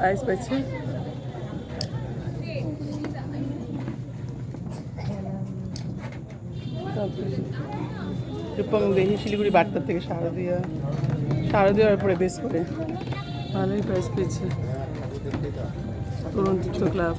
আইস পাচ্ছে। রূপম দেখি শিলিগুড়ি বার্তার থেকে শারদীয়ার পরে বেশ করে ভালোই প্রাইস পেয়েছে। তরুণ তীর্থ ক্লাব।